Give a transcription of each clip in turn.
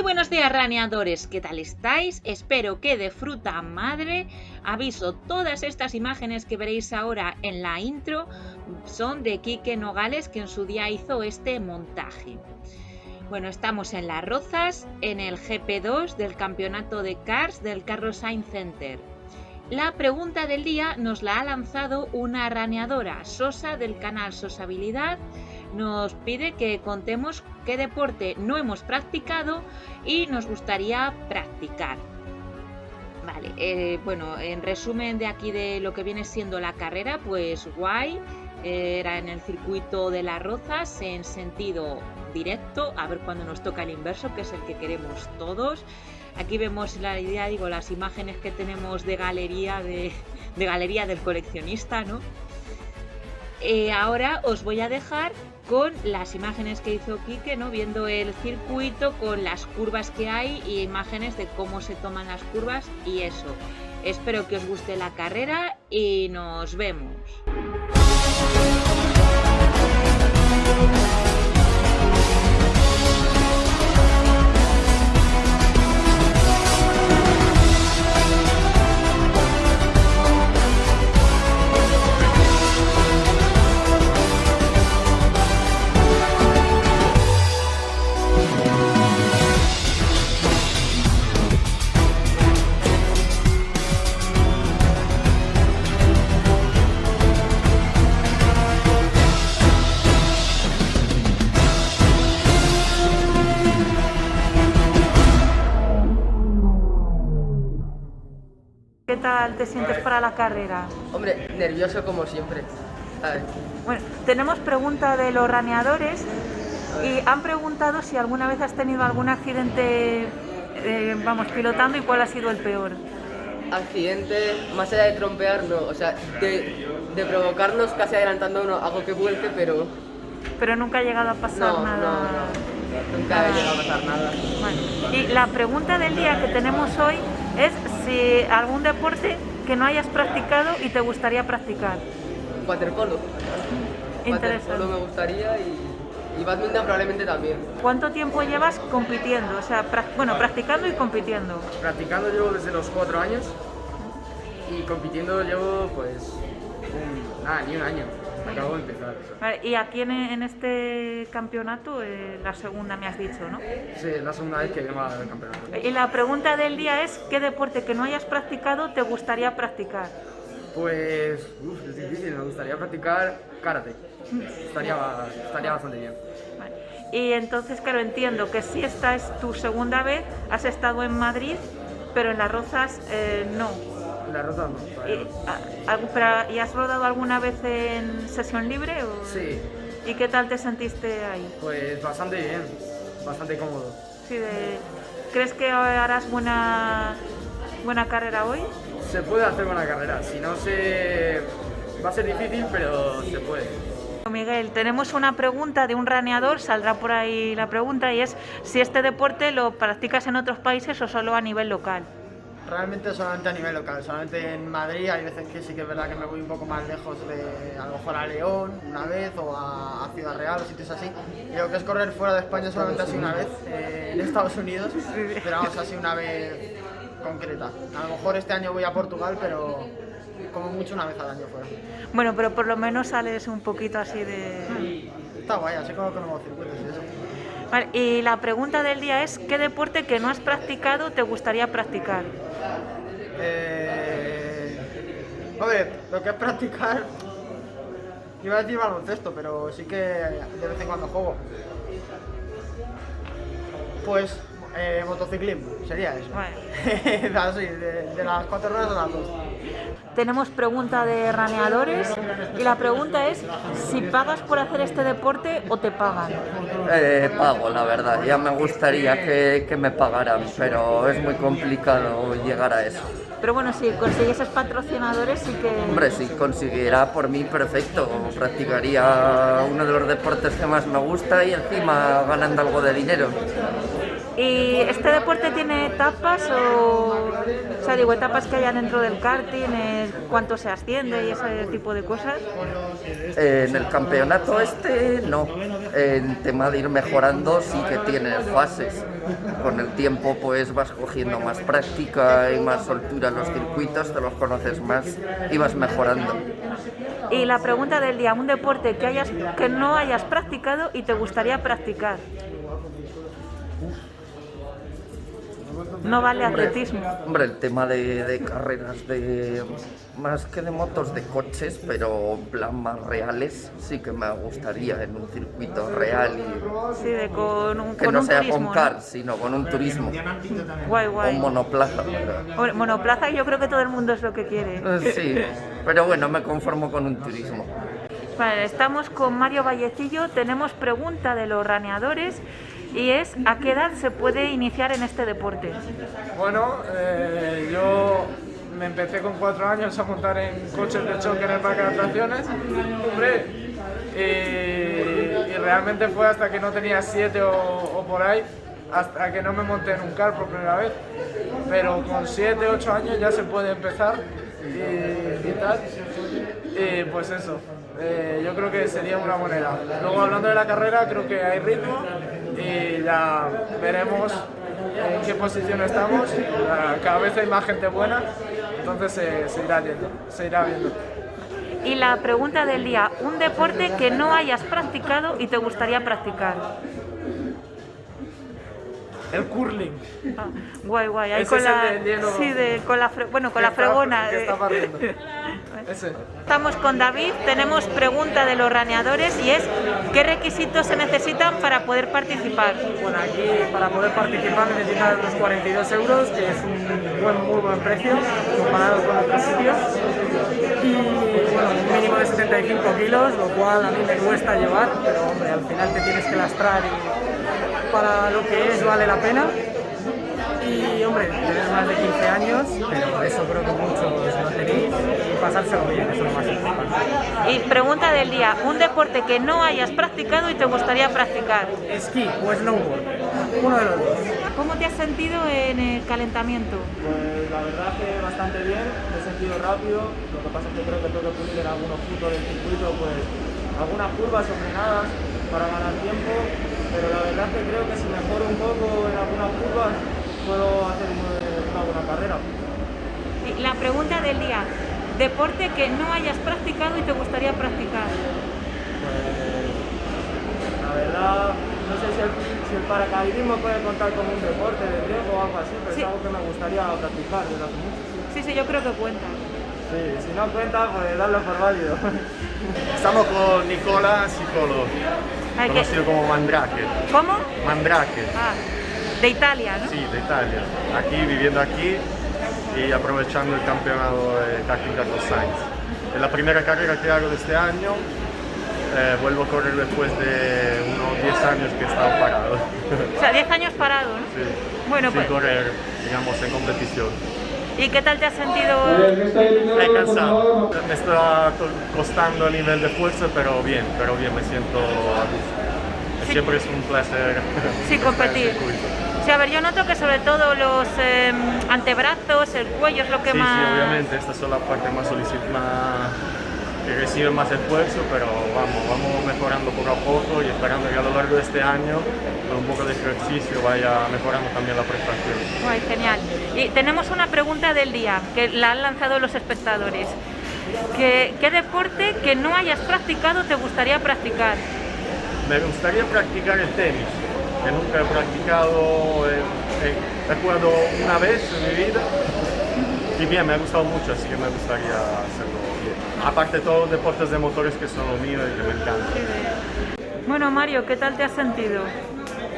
Muy buenos días, raneadores, ¿qué tal estáis? Espero que de fruta madre. Aviso, todas estas imágenes que veréis ahora en la intro son de Quique Nogales, que en su día hizo este montaje. Bueno, estamos en Las Rozas, en el GP2 del campeonato de Cars del Carlos Sainz Center. La pregunta del día nos la ha lanzado una raneadora, Sosa, del canal Sosabilidad. Nos pide que contemos qué deporte no hemos practicado y nos gustaría practicar. Vale, bueno, en resumen de aquí de lo que viene siendo la carrera, pues guay, era en el circuito de Las Rozas en sentido directo, a ver cuándo nos toca el inverso, que es el que queremos todos. Aquí vemos las imágenes que tenemos de galería del coleccionista, ¿no? Ahora os voy a dejar con las imágenes que hizo Quique, ¿no? Viendo el circuito con las curvas que hay y imágenes de cómo se toman las curvas y eso. Espero que os guste la carrera y nos vemos. ¿Qué tal te sientes para la carrera? Hombre, nervioso como siempre. A ver. Bueno, tenemos pregunta de los raneadores y han preguntado si alguna vez has tenido algún accidente, pilotando y cuál ha sido el peor. Accidente, más allá de trompear, no. O sea, de provocarnos casi adelantando uno, algo que vuelque, pero... Pero nunca ha llegado a pasar nada. No. Nunca ha llegado a pasar nada. Vale. Y la pregunta del día que tenemos hoy es si algún deporte que no hayas practicado y te gustaría practicar. Waterpolo. Interesante. Waterpolo me gustaría y badminton probablemente también. ¿Cuánto tiempo llevas compitiendo? O sea, practicando y compitiendo. Practicando llevo desde los 4 años y compitiendo llevo pues ni un año. Acabo de empezar. Vale, y aquí en este campeonato, la segunda me has dicho, ¿no? Sí, es la segunda vez que vengo al campeonato. Y la pregunta del día es, ¿qué deporte que no hayas practicado te gustaría practicar? Pues, es difícil, me gustaría practicar karate. Estaría bastante bien. Vale. Y entonces, claro, entiendo que si esta es tu segunda vez, has estado en Madrid, pero en Las Rozas no. La ruta no, todavía no. ¿Y has rodado alguna vez en sesión libre? ¿O? Sí. ¿Y qué tal te sentiste ahí? Pues bastante bien, bastante cómodo. Sí, ¿crees que harás buena carrera hoy? Se puede hacer buena carrera, si no va a ser difícil, pero se puede. Miguel, tenemos una pregunta de un raneador, saldrá por ahí la pregunta, y es si este deporte lo practicas en otros países o solo a nivel local. Realmente solamente a nivel local, solamente en Madrid. Hay veces que sí que es verdad que me voy un poco más lejos, a lo mejor a León una vez o a Ciudad Real o sitios así. Y lo que es correr fuera de España solamente así una vez, en Estados Unidos, pero vamos, así una vez concreta. A lo mejor este año voy a Portugal, pero como mucho una vez al año fuera. Bueno, pero por lo menos sales un poquito así de... Está guay, así como con nuevos circuitos y eso. Vale, y la pregunta del día es, ¿qué deporte que no has practicado te gustaría practicar? Hombre, lo que es practicar, iba a decir baloncesto, pero sí que de vez en cuando juego. Pues motociclismo, sería eso. Vale. Así, de las 4 ruedas a las 2. Tenemos pregunta de raneadores y la pregunta es si pagas por hacer este deporte o te pagan. Pago, la verdad, ya me gustaría que me pagaran, pero es muy complicado llegar a eso. Pero bueno, si consiguieses patrocinadores sí que... Hombre, si consiguiera por mí perfecto, practicaría uno de los deportes que más me gusta y encima ganando algo de dinero. ¿Y este deporte tiene etapas o sea, digo, etapas que haya dentro del karting, cuánto se asciende y ese tipo de cosas? En el campeonato no. En tema de ir mejorando sí que tiene fases. Con el tiempo pues vas cogiendo más práctica y más soltura en los circuitos, te los conoces más y vas mejorando. Y la pregunta del día, un deporte que no hayas practicado y te gustaría practicar. No vale atletismo. Hombre, el tema de carreras, más que de motos, de coches, pero en plan más reales, sí que me gustaría en un circuito real y Sí, con que no un sea turismo, con car, ¿no? sino con un turismo Guay, o guay. un monoplaza. Monoplaza, yo creo que todo el mundo es lo que quiere. Sí, pero bueno, me conformo con un turismo. Vale, estamos con Mario Vallecillo, tenemos pregunta de los raneadores y es ¿a qué edad se puede iniciar en este deporte? Bueno, yo me empecé con 4 años a montar en coches de choque en el parque de atracciones, hombre, y realmente fue hasta que no tenía 7 o por ahí, hasta que no me monté en un car por primera vez, pero con 7, 8 años ya se puede empezar y tal, y pues eso. Yo creo que sería una buena edad. Luego, hablando de la carrera, creo que hay ritmo y ya veremos en qué posición estamos. Cada vez hay más gente buena, entonces se irá viendo. Y la pregunta del día, un deporte que no hayas practicado y te gustaría practicar. El curling. Ah, guay, guay. Ahí Ese con es la, el del hielo. sí, con la fregona. Que está partiendo. Ese. Estamos con David, tenemos pregunta de los raneadores y es ¿qué requisitos se necesitan para poder participar? Bueno, aquí para poder participar necesitas los 42 euros, que es un muy buen precio comparado con otros sitios. Y bueno, un mínimo de 75 kilos, lo cual a mí me cuesta llevar, pero hombre, al final te tienes que lastrar y para lo que es vale la pena. Y hombre, tener más de 15 años, pero eso creo que muchos no tenéis, y pasárselo bien, eso es lo más importante. Y pregunta del día, un deporte que no hayas practicado y te gustaría practicar. Esquí o snowboard, uno de los dos. ¿Cómo te has sentido en el calentamiento? Pues la verdad que bastante bien, me he sentido rápido, lo que pasa es que creo que tengo que pulir en algunos puntos del circuito, pues algunas curvas o frenadas para ganar tiempo, pero la verdad que creo que si mejoro un poco en algunas curvas puedo hacer una buena carrera. Y la pregunta del día, deporte que no hayas practicado y te gustaría practicar. Pues la verdad, no sé si el paracaidismo puede contar como un deporte de riesgo o algo así, pero Sí. es algo que me gustaría practicar desde hace mucho. Sí, yo creo que cuenta. Sí, si no cuenta, pues darlo por válido. Estamos con Nicola Sicolo, Ay, conocido como Mandrake. ¿Cómo? Mandrake, Ah, de Italia, ¿no? sí, de Italia. Aquí, viviendo aquí y aprovechando el campeonato de karting Carlos Sainz. Es la primera carrera que hago de este año. Vuelvo a correr después de unos 10 años que he estado parado. O sea, 10 años parado, ¿no? Sí, Bueno, sin pues, correr, digamos, en competición. ¿y qué tal te has sentido? He cansado. Me está costando a nivel de fuerza, pero bien, me siento a gusto. Sí. Siempre es un placer. Sí, competir. estar en el circuito. Sí, a ver, yo noto que sobre todo los antebrazos, el cuello es lo que Sí, más... sí, obviamente, estas son las partes más que reciben más esfuerzo, pero vamos mejorando poco a poco y esperando que a lo largo de este año, con un poco de ejercicio, vaya mejorando también la prestación. Ay, genial. Y tenemos una pregunta del día que la han lanzado los espectadores. ¿Qué deporte que no hayas practicado te gustaría practicar? Me gustaría practicar el tenis, que nunca he practicado, he jugado una vez en mi vida y bien, me ha gustado mucho, así que me gustaría hacerlo bien. Aparte de todos los deportes de motores que son lo mío y que me encantan. Bueno, Mario, ¿qué tal te has sentido?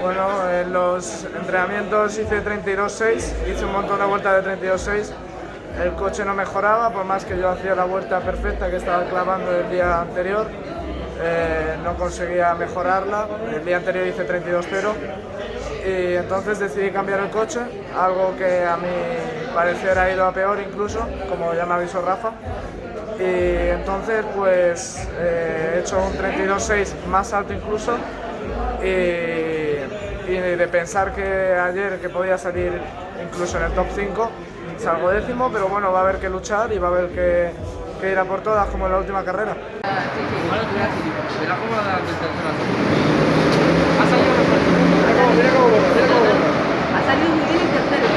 Bueno, en los entrenamientos hice 32.6, hice un montón de vueltas de 32.6. El coche no mejoraba, por más que yo hacía la vuelta perfecta que estaba clavando el día anterior, no conseguía mejorarla. El día anterior hice 32.0 y entonces decidí cambiar el coche, algo que a mi parecer ha ido a peor incluso, como ya me avisó Rafa. Y entonces pues he hecho un 32.6 más alto incluso y y de pensar que ayer que podía salir incluso en el top 5, salgo décimo, pero bueno, va a haber que luchar y va a haber que ir a por todas como en la última carrera. Ha salido muy bien el tercero.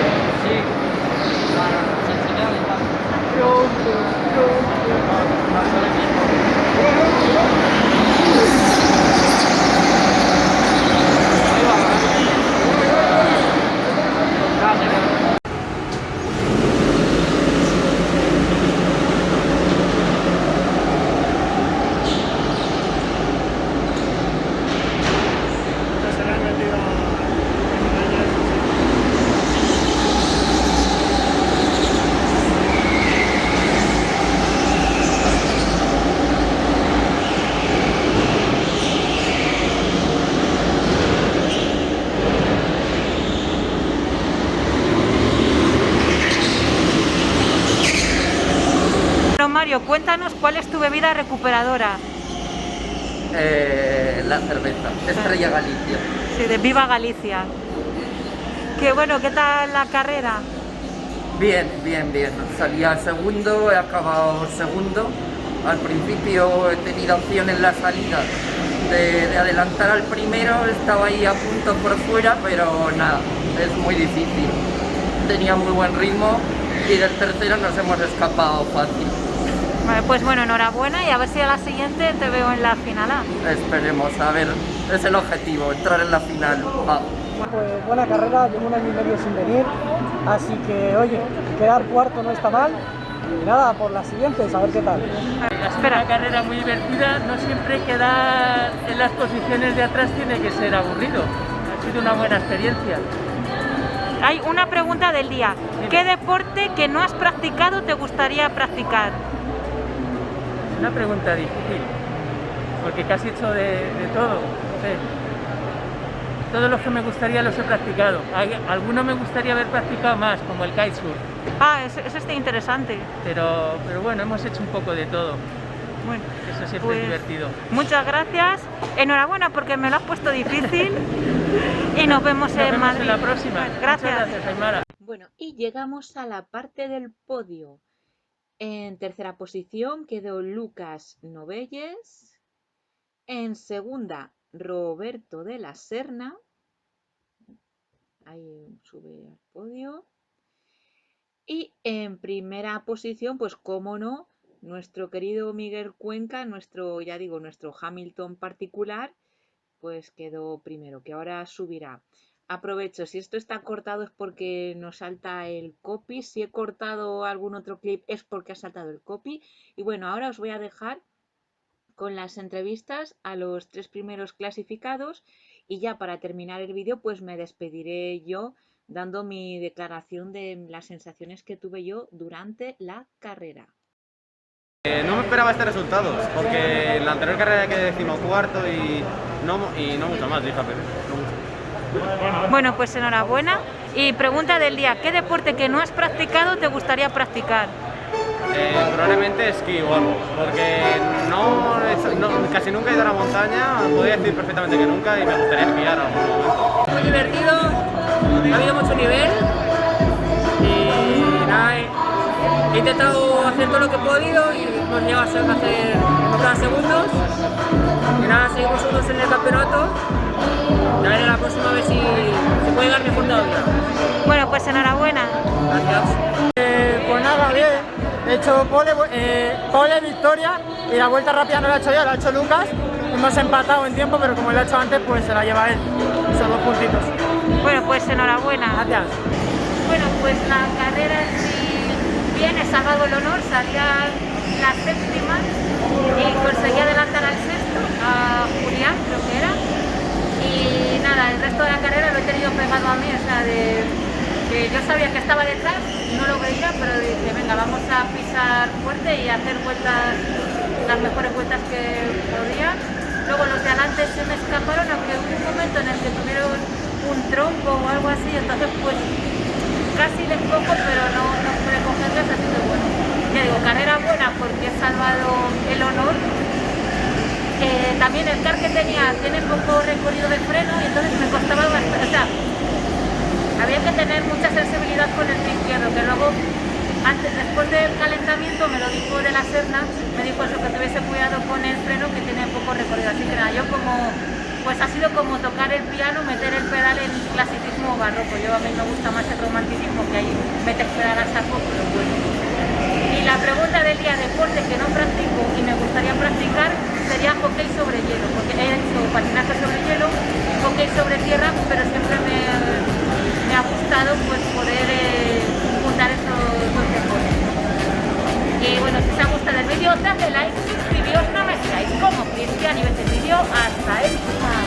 Mario, cuéntanos cuál es tu bebida recuperadora. La cerveza, Estrella Galicia. Sí, de Viva Galicia. Qué bueno, ¿qué tal la carrera? Bien, bien, bien. Salía segundo, he acabado segundo. Al principio he tenido opción en la salida de adelantar al primero, estaba ahí a punto por fuera, pero nada, es muy difícil. Tenía muy buen ritmo y del tercero nos hemos escapado fácil. Vale, pues bueno, enhorabuena y a ver si a la siguiente te veo en la final A. Esperemos, a ver, es el objetivo, entrar en la final A. Pues buena carrera, llevo un año y medio sin venir, así que oye, quedar cuarto no está mal. Y nada, por las siguientes, a ver qué tal. Espera, una carrera muy divertida, no siempre quedar en las posiciones de atrás tiene que ser aburrido. Ha sido una buena experiencia. Hay una pregunta del día. ¿Qué deporte que no has practicado te gustaría practicar? Una pregunta difícil, porque casi he hecho de todo. No sé. Todos los que me gustaría los he practicado. Algunos me gustaría haber practicado más, como el kitesurf. Ah, eso está interesante. Pero bueno, hemos hecho un poco de todo. Bueno, eso siempre es divertido. Muchas gracias. Enhorabuena porque me lo has puesto difícil. Y nos vemos en Madrid. En la próxima. Bueno, gracias. Muchas gracias, Aymara. Bueno, y llegamos a la parte del podio. En tercera posición quedó Lucas Novelles. En segunda, Roberto de la Serna. Ahí sube al podio. Y en primera posición, pues cómo no, nuestro querido Miguel Cuenca, nuestro Hamilton particular, pues quedó primero, que ahora subirá. Aprovecho, si esto está cortado es porque nos salta el copy, si he cortado algún otro clip es porque ha saltado el copy. Y bueno, ahora os voy a dejar con las entrevistas a los 3 primeros clasificados y ya para terminar el vídeo pues me despediré yo dando mi declaración de las sensaciones que tuve yo durante la carrera. No me esperaba este resultado, porque en la anterior carrera quedé decimocuarto y no mucho más, fíjate. Bueno, pues enhorabuena. Y pregunta del día, ¿qué deporte que no has practicado te gustaría practicar? Probablemente esquí o algo, porque casi nunca he ido a la montaña, podría decir perfectamente que nunca y me gustaría esquiar a algún momento. Muy divertido, ha habido mucho nivel y nada, he intentado hacer todo lo que he podido y hemos llegado a hacer cada segundos y nada, seguimos segundos en el campeonato. A ver, la próxima vez si se puede dar mejor todavía. Bueno, pues enhorabuena. Gracias. Pues nada, bien. He hecho pole, victoria y la vuelta rápida no la he hecho yo, la ha hecho Lucas. Hemos empatado en tiempo, pero como lo ha hecho antes, pues se la lleva él. Son 2 puntitos. Bueno, pues enhorabuena. Gracias. Bueno, pues la carrera si bien he salvado el honor, salía la séptima y conseguí adelantar al sexto, a Julián creo que era. Y nada, el resto de la carrera lo he tenido pegado a mí, o sea, que yo sabía que estaba detrás, no lo veía, pero dije, venga, vamos a pisar fuerte y hacer vueltas, las mejores vueltas que podía. Luego los de adelante se me escaparon, aunque hubo un momento en el que tuvieron un trompo o algo así, entonces pues casi despojo, pero no pude cogerles, así que bueno. Ya digo, carrera buena porque he salvado el honor. También el kart que que tiene poco recorrido de freno y entonces me costaba bastante, o sea, había que tener mucha sensibilidad con el pie izquierdo, que luego, después del calentamiento me lo dijo de la Serna, me dijo eso, que tuviese cuidado con el freno que tiene poco recorrido, así que nada, yo pues ha sido como tocar el piano, meter el pedal en clasicismo barroco. A mí me gusta más el romanticismo, que ahí metes pedal a saco, pero bueno. Y la pregunta del día, deporte que no practico y me gustaría practicar, sería hockey sobre hielo, porque he hecho patinaje sobre hielo, hockey sobre tierra, pero siempre me ha gustado pues poder juntar esos dos deportes. Y bueno, si os ha gustado el vídeo, dadle like, suscribíos, no me sigáis como Cristian y ves el vídeo. Hasta el próximo.